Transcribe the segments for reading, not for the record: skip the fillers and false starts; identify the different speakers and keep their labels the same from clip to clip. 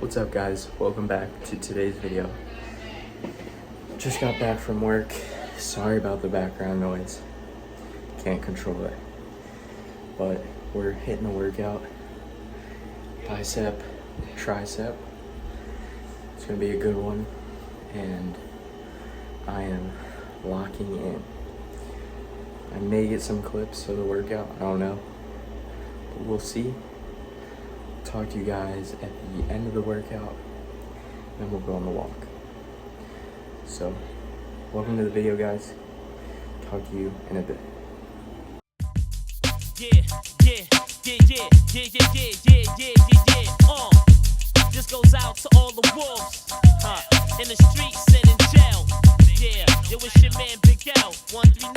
Speaker 1: What's up guys, welcome back to today's video. Just got back from work. Sorry about the background noise, can't control it, but we're hitting the workout. Bicep, tricep, it's gonna be a good one, and I am locking in. I may get some clips of the workout, I don't know, but we'll see. Talk to you guys at the end of the workout, then we'll go on the walk. So, welcome to the video, guys. Talk to you in a bit.
Speaker 2: This goes out to all the wolves, in the streets and in jail. Yeah, it was your man Big L, 139,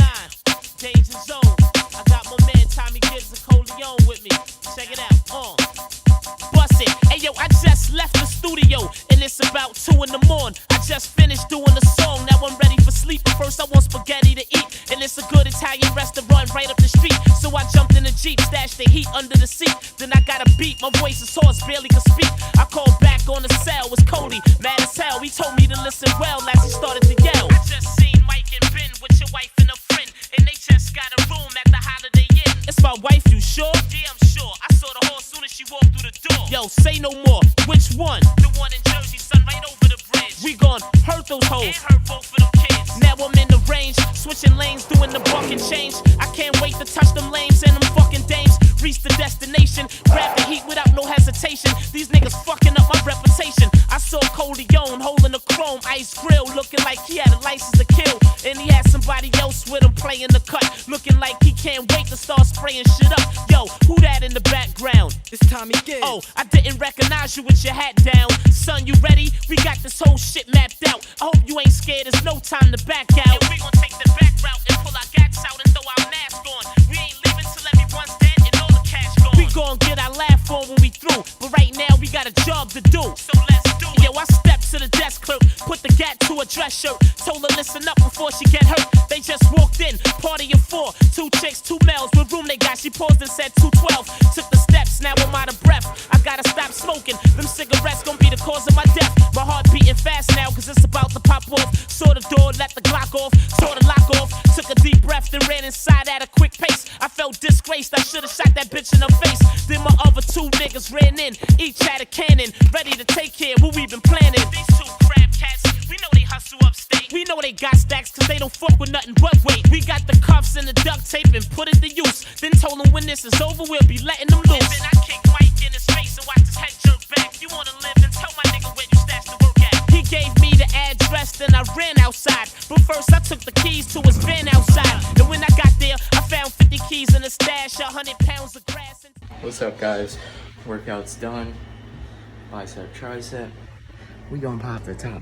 Speaker 2: Danger Zone. I got my man Tommy Gibbs and Coleon with me. Check it out, Bust it. Hey yo, I just left the studio and it's about 2 in the morning. I just finished doing the song, now I'm ready for sleep. But first I want spaghetti to eat, and it's a good Italian restaurant right up the street. So I jumped in the Jeep, stashed the heat under the seat. Then I got a beat, my voice is hoarse, barely could speak. I called back on the cell, was Cody, mad as hell. He told me to listen well as he started to yell. I just seen Mike and Ben with your wife and a friend, and they just got a room at the Holiday Inn. It's my wife, you sure? Yeah, I'm sure. I saw the horse soon as she walked through the door. Yo, say no more. Which one? The one in Jersey, son, right over the bridge. We gon' hurt those hoes and hurt both of them kids. Now I'm in the range, switching lanes, doing the bucket change. I can't wait to touch them lanes and them fucking dames. Reach the destination, grab the heat without no hesitation. These niggas fucking up my reputation. I saw Coleon holding a chrome ice grill, looking like he had a license to kill. And he had somebody else with him playing the cut, looking like he can't wait to start spraying shit up. Yo, who that in the background?
Speaker 3: It's Tommy Gibbs.
Speaker 2: Oh, I didn't recognize you with your hat down. Son, you ready? We got this whole shit mapped out. I hope you ain't scared, there's no time to back out. And we gon' take the back route and pull our gats out and throw our mask on. We ain't leaving till everyone's dead and all the cash gone. We gon' get our laugh on when we through, but right now we got a job to do. So let's do it. Yo, I stepped to the desk clerk, put the gat to a dress shirt, told her listen up before she get hurt. They just walked in, party of 4, 2 chicks, 2 males. What room they got? She paused and said 212. Took the steps, now I'm out of breath. I gotta stop smoking, them cigarettes gon' be the cause of my death. My heart beating fast now, cause it's about to pop off. Saw the door, let the Glock off, saw the lock off. Took a deep breath, then ran inside at a quick pace. I felt disgraced, I should've shot that bitch in her face. Then my other 2 niggas ran in, each had a cannon, ready to take care of what we been planning. These 2 crab cats, we know they hustle upstate. We know they got stacks cause they don't fuck with nothing but weight. We got the cuffs and the duct tape and put it to use. Then told them when this is over we'll be letting them loose. And then I kicked Mike in his face and watched his head jerk back. You wanna live, then tell my nigga where you stashed the work at. He gave me the address, then I ran outside. But first I took the keys to his van outside. And when I got there, I found 50 keys in a stash, 100 pounds of grass.
Speaker 1: What's up guys, workout's done. Bicep, tricep, we gonna pop the top.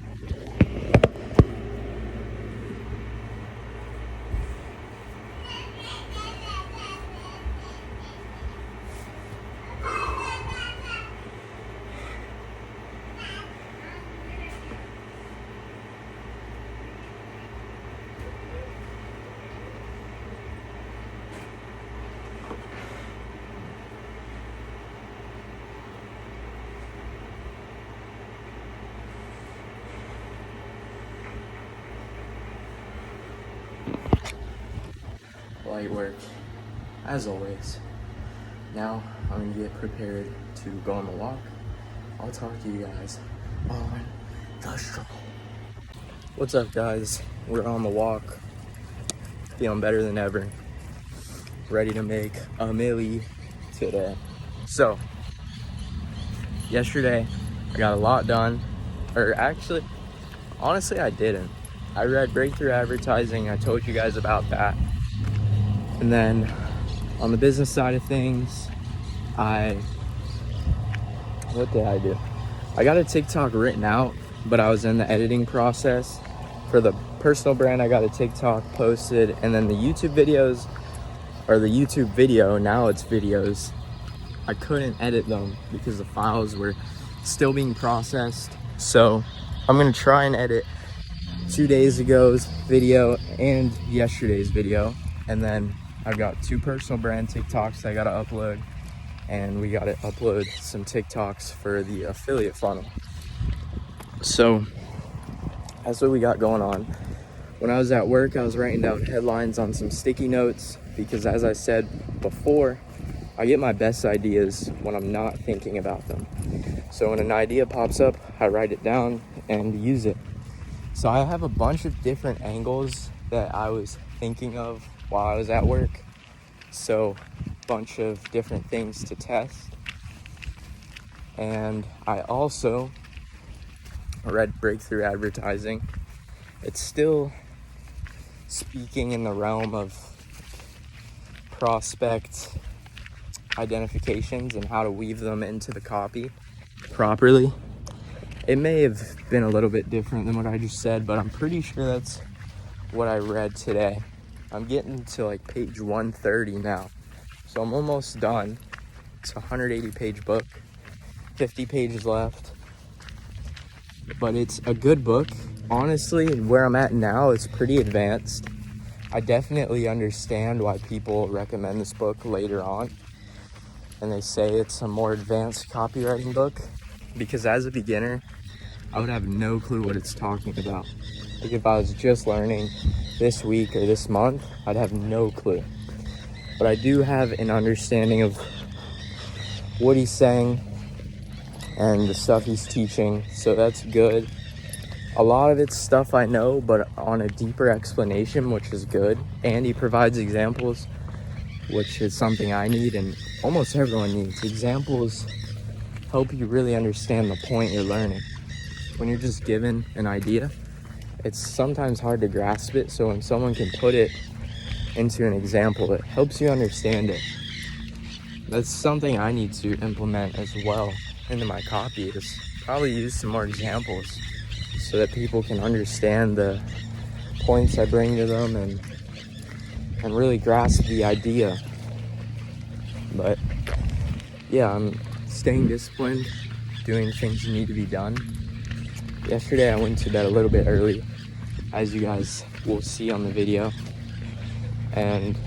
Speaker 1: Light work, as always. Now I'm gonna get prepared to go on the walk. I'll talk to you guys on the stroll. What's up guys? We're on the walk. Feeling better than ever. Ready to make a milli today. So, yesterday I got a lot done. Or actually, honestly I didn't. I read Breakthrough Advertising, I told you guys about that. And then on the business side of things, what did I do? I got a TikTok written out, but I was in the editing process. For the personal brand, I got a TikTok posted, and then the YouTube videos, or the YouTube video, now it's videos, I couldn't edit them because the files were still being processed. So I'm gonna try and edit 2 days ago's video and yesterday's video, and then I've got 2 personal brand TikToks I gotta upload, and we got to upload some TikToks for the affiliate funnel. So that's what we got going on. When I was at work, I was writing down headlines on some sticky notes because, as I said before, I get my best ideas when I'm not thinking about them. So when an idea pops up, I write it down and use it. So I have a bunch of different angles that I was thinking of while I was at work. So a bunch of different things to test. And I also read Breakthrough Advertising. It's still speaking in the realm of prospect identifications and how to weave them into the copy properly. It may have been a little bit different than what I just said, but I'm pretty sure that's what I read today. I'm getting to like page 130 now, so I'm almost done. It's a 180 page book, 50 pages left, but it's a good book. Honestly, where I'm at now is pretty advanced. I definitely understand why people recommend this book later on, and they say it's a more advanced copywriting book, because as a beginner, I would have no clue what it's talking about. Like if I was just learning this week or this month, I'd have no clue. But I do have an understanding of what he's saying and the stuff he's teaching, so that's good. A lot of it's stuff I know, but on a deeper explanation, which is good. And he provides examples, which is something I need and almost everyone needs. Examples help you really understand the point you're learning. When you're just given an idea, it's sometimes hard to grasp it. So when someone can put it into an example, it helps you understand it. That's something I need to implement as well into my copy, is probably use some more examples so that people can understand the points I bring to them and really grasp the idea. But yeah, I'm staying disciplined, doing things that need to be done. Yesterday I went to bed a little bit early, as you guys will see on the video. And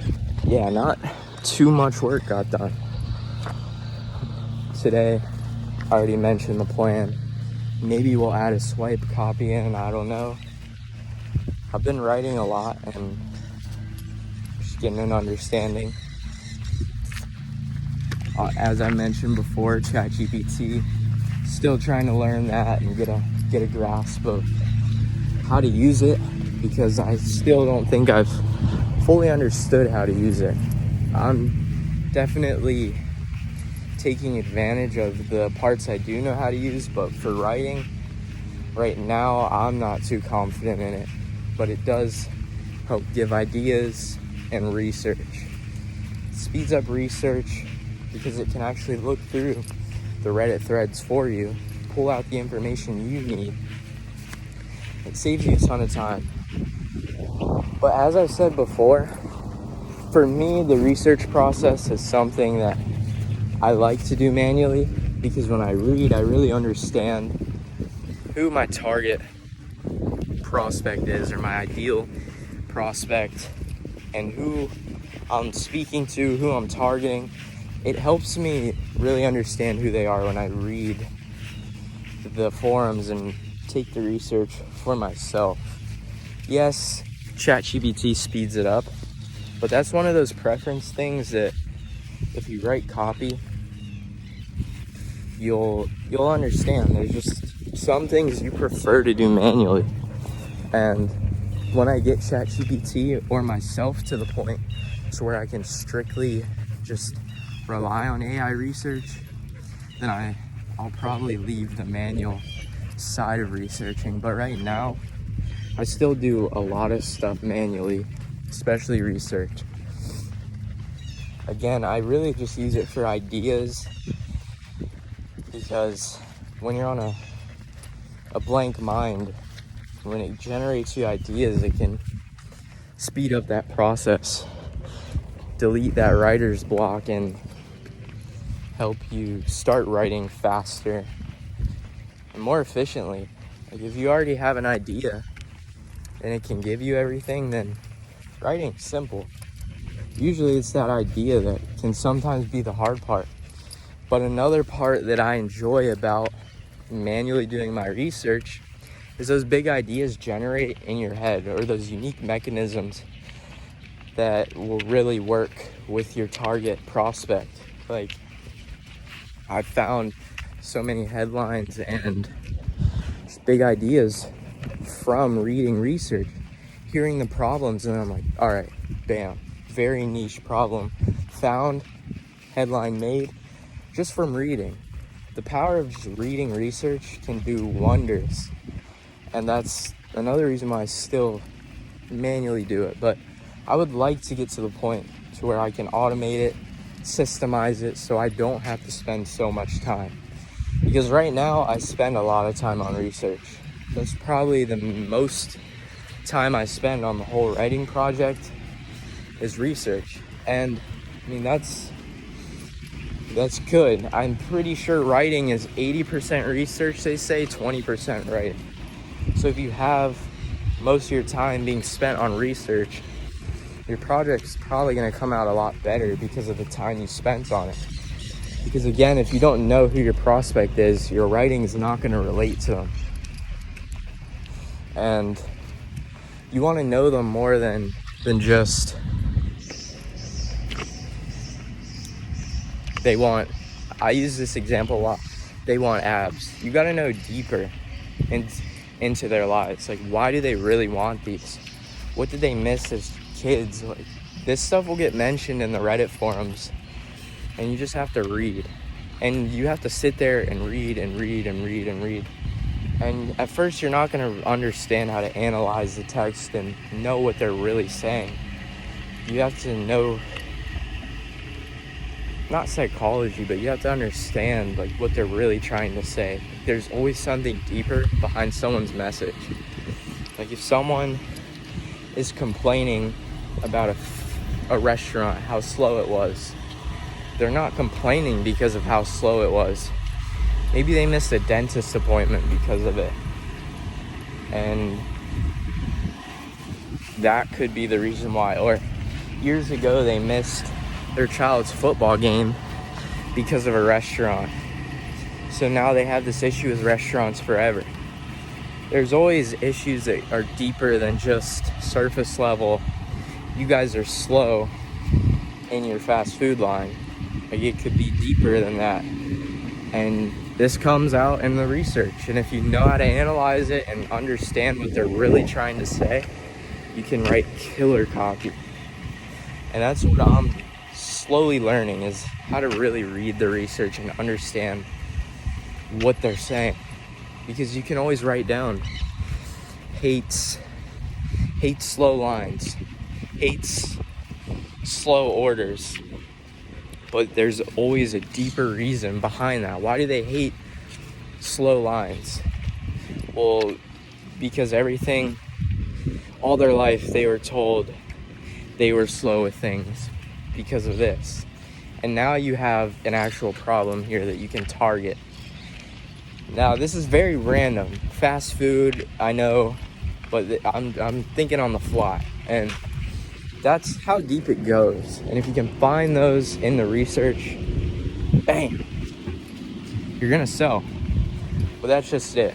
Speaker 1: yeah, not too much work got done. Today, I already mentioned the plan. Maybe we'll add a swipe copy in, I don't know. I've been writing a lot and just getting an understanding. As I mentioned before, ChatGPT, still trying to learn that and get a grasp of how to use it, because I still don't think I've fully understood how to use it. I'm definitely taking advantage of the parts I do know how to use, but for writing, right now, I'm not too confident in it. But it does help give ideas and research. It speeds up research because it can actually look through the Reddit threads for you, pull out the information you need. It saves you a ton of time. But as I said before, for me, the research process is something that I like to do manually, because when I read, I really understand who my target prospect is, or my ideal prospect, and who I'm speaking to, who I'm targeting. It helps me really understand who they are when I read the forums and take the research for myself. Yes, ChatGPT speeds it up, but that's one of those preference things that if you write copy, you'll understand. There's just some things you prefer to do manually. And when I get ChatGPT or myself to the point to where I can strictly just rely on AI research, then I'll probably leave the manual side of researching. But right now, I still do a lot of stuff manually, especially research. Again, I really just use it for ideas, because when you're on a blank mind, when it generates you ideas, it can speed up that process, delete that writer's block, and help you start writing faster and more efficiently. Like if you already have an idea and it can give you everything, then writing's simple. Usually it's that idea that can sometimes be the hard part. But another part that I enjoy about manually doing my research is those big ideas generate in your head, or those unique mechanisms that will really work with your target prospect. Like, I've found so many headlines and just big ideas from reading research, hearing the problems, and I'm like, all right, bam, very niche problem found, headline made, just from reading. The power of just reading research can do wonders, and that's another reason why I still manually do it. But I would like to get to the point to where I can automate it, systemize it, so I don't have to spend so much time. Because right now I spend a lot of time on research. That's probably the most time I spend on the whole writing project is research. And I mean, that's good. I'm pretty sure writing is 80% research, they say, 20% writing. So if you have most of your time being spent on research, your project's probably going to come out a lot better because of the time you spent on it. Because again, if you don't know who your prospect is, your writing is not going to relate to them. And you want to know them more than just they want. I use this example a lot. They want abs. You got to know deeper into their lives. Like, why do they really want these? What did they miss as kids? Like, this stuff will get mentioned in the Reddit forums, and you just have to read. And you have to sit there and read and read and read and read. And at first, you're not going to understand how to analyze the text and know what they're really saying. You have to know, not psychology, but you have to understand like what they're really trying to say. There's always something deeper behind someone's message. Like, if someone is complaining about a restaurant, how slow it was, they're not complaining because of how slow it was. Maybe they missed a dentist appointment because of it. And that could be the reason why. Or years ago, they missed their child's football game because of a restaurant. So now they have this issue with restaurants forever. There's always issues that are deeper than just surface level. You guys are slow in your fast food line. Like, it could be deeper than that. And this comes out in the research. And if you know how to analyze it and understand what they're really trying to say, you can write killer copy. And that's what I'm slowly learning, is how to really read the research and understand what they're saying. Because you can always write down hates slow lines, hates slow orders. But there's always a deeper reason behind that. Why do they hate slow lines? Well, because all their life they were told they were slow with things because of this. And now you have an actual problem here that you can target. Now, this is very random. Fast food, I know, but I'm thinking on the fly. And that's how deep it goes. And if you can find those in the research, bang, you're gonna sell. But that's just it.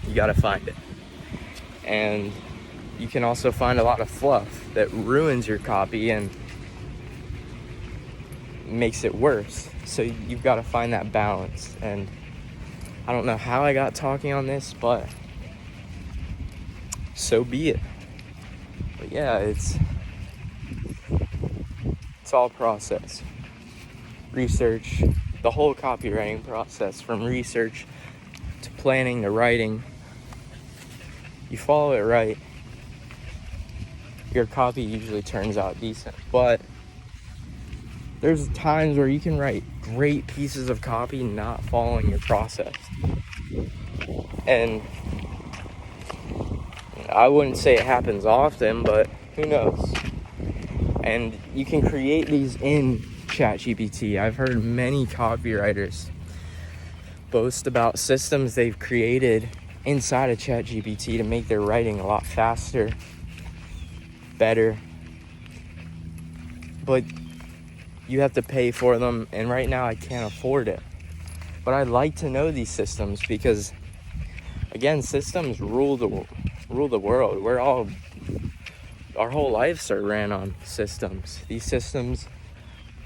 Speaker 1: You gotta find it. And you can also find a lot of fluff that ruins your copy and makes it worse. So you've got to find that balance. And I don't know how I got talking on this, but so be it. But yeah, it's all process. Research, the whole copywriting process, from research to planning to writing. You follow it right, your copy usually turns out decent. But there's times where you can write great pieces of copy not following your process. And I wouldn't say it happens often, but who knows? And you can create these in ChatGPT. I've heard many copywriters boast about systems they've created inside of ChatGPT to make their writing a lot faster, better. But you have to pay for them, and right now I can't afford it. But I like to know these systems because, again, systems rule the world. Our whole lives are ran on systems. These systems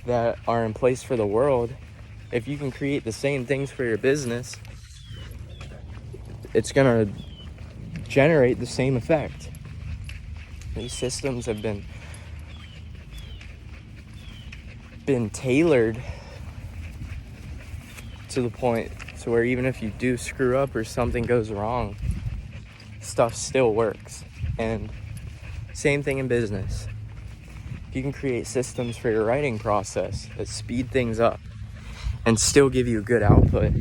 Speaker 1: that are in place for the world, if you can create the same things for your business, it's gonna generate the same effect. These systems have been tailored to the point to where even if you do screw up or something goes wrong, stuff still works. And same thing in business. If you can create systems for your writing process that speed things up and still give you a good output,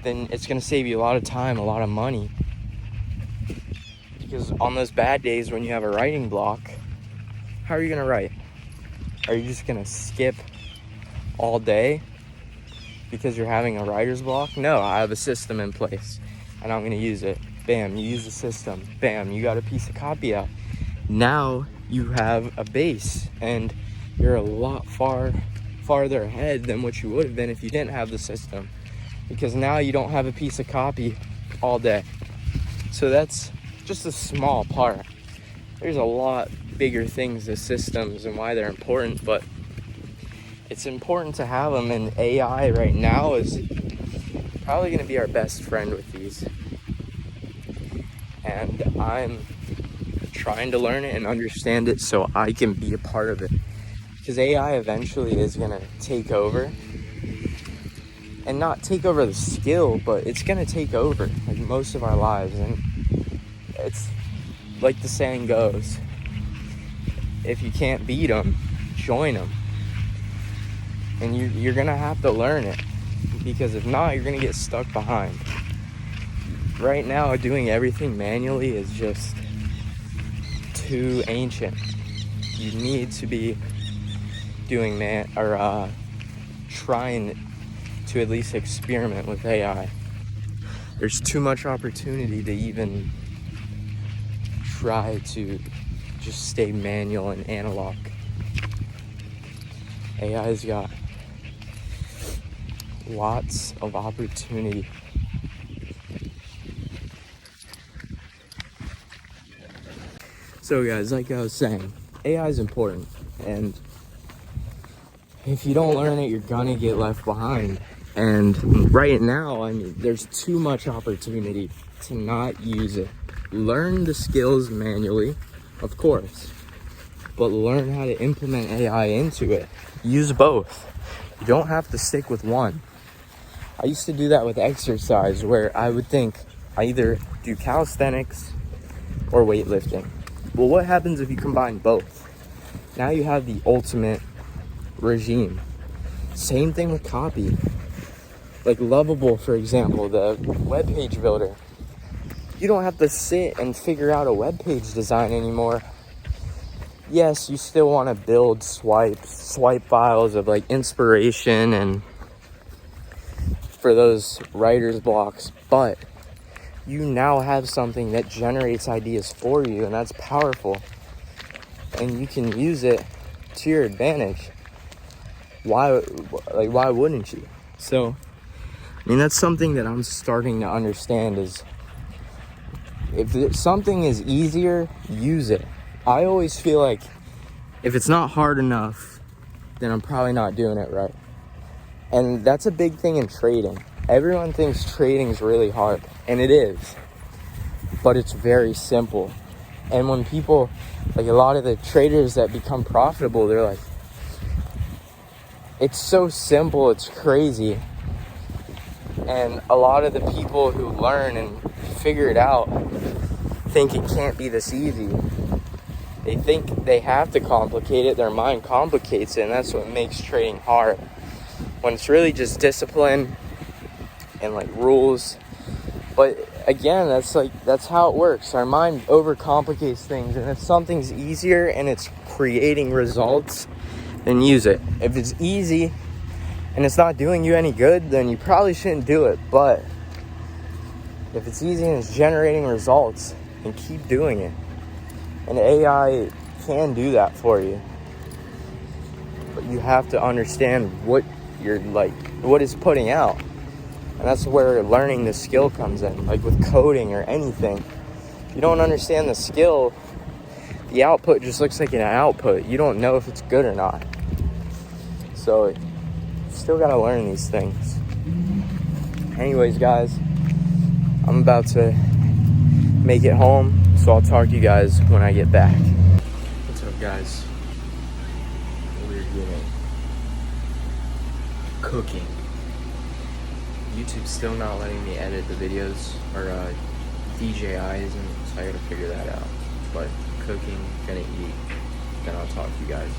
Speaker 1: then it's going to save you a lot of time, a lot of money. Because on those bad days when you have a writing block, how are you going to write? Are you just going to skip all day because you're having a writer's block? No, I have a system in place and I'm going to use it. Bam, you use the system. Bam, you got a piece of copy out. Now you have a base and you're a lot farther ahead than what you would have been if you didn't have the system, because now you don't have a piece of copy all day. So that's just a small part. There's a lot bigger things to systems and why they're important, but it's important to have them, and AI right now is probably going to be our best friend with these. And I'm trying to learn it and understand it so I can be a part of it, because AI eventually is going to take over, and not take over the skill, but it's going to take over like most of our lives. And it's like the saying goes, if you can't beat them, join them. And you're going to have to learn it, because if not, you're going to get stuck behind. Right now, doing everything manually is just too ancient. You need to be doing trying to at least experiment with AI. There's too much opportunity to even try to just stay manual and analog. AI's got lots of opportunity. So guys, like I was saying, AI is important, and if you don't learn it, you're gonna get left behind. And right now, I mean, there's too much opportunity to not use it. Learn the skills manually, of course, but learn how to implement AI into it. Use both. You don't have to stick with one. I used to do that with exercise, where I would think I either do calisthenics or weightlifting. Well, what happens if you combine both? Now you have the ultimate regime. Same thing with copy. Like Lovable, for example, the web page builder. You don't have to sit and figure out a web page design anymore. Yes, you still want to build swipe files of like inspiration and for those writer's blocks, but you now have something that generates ideas for you, and that's powerful. And you can use it to your advantage. Why wouldn't you? So, I mean, that's something that I'm starting to understand is if something is easier, use it. I always feel like if it's not hard enough, then I'm probably not doing it right. And that's a big thing in trading. Everyone thinks trading is really hard, and it is, but it's very simple. And when people, like a lot of the traders that become profitable, they're like, it's so simple, it's crazy. And a lot of the people who learn and figure it out think it can't be this easy. They think they have to complicate it, their mind complicates it, and that's what makes trading hard. When it's really just discipline and like rules. But again, that's how it works. Our mind overcomplicates things, and if something's easier and it's creating results, then use it. If it's easy and it's not doing you any good, then you probably shouldn't do it. But if it's easy and it's generating results, then keep doing it. And AI can do that for you. But you have to understand what you're like, what it's putting out. And that's where learning the skill comes in, like with coding or anything. If you don't understand the skill, the output just looks like an output. You don't know if it's good or not. So you still gotta learn these things. Anyways, guys, I'm about to make it home, so I'll talk to you guys when I get back. What's up, guys? We're getting cooking. YouTube's still not letting me edit the videos, or DJI isn't, so I gotta figure that out. But cooking, gonna eat, then I'll talk to you guys.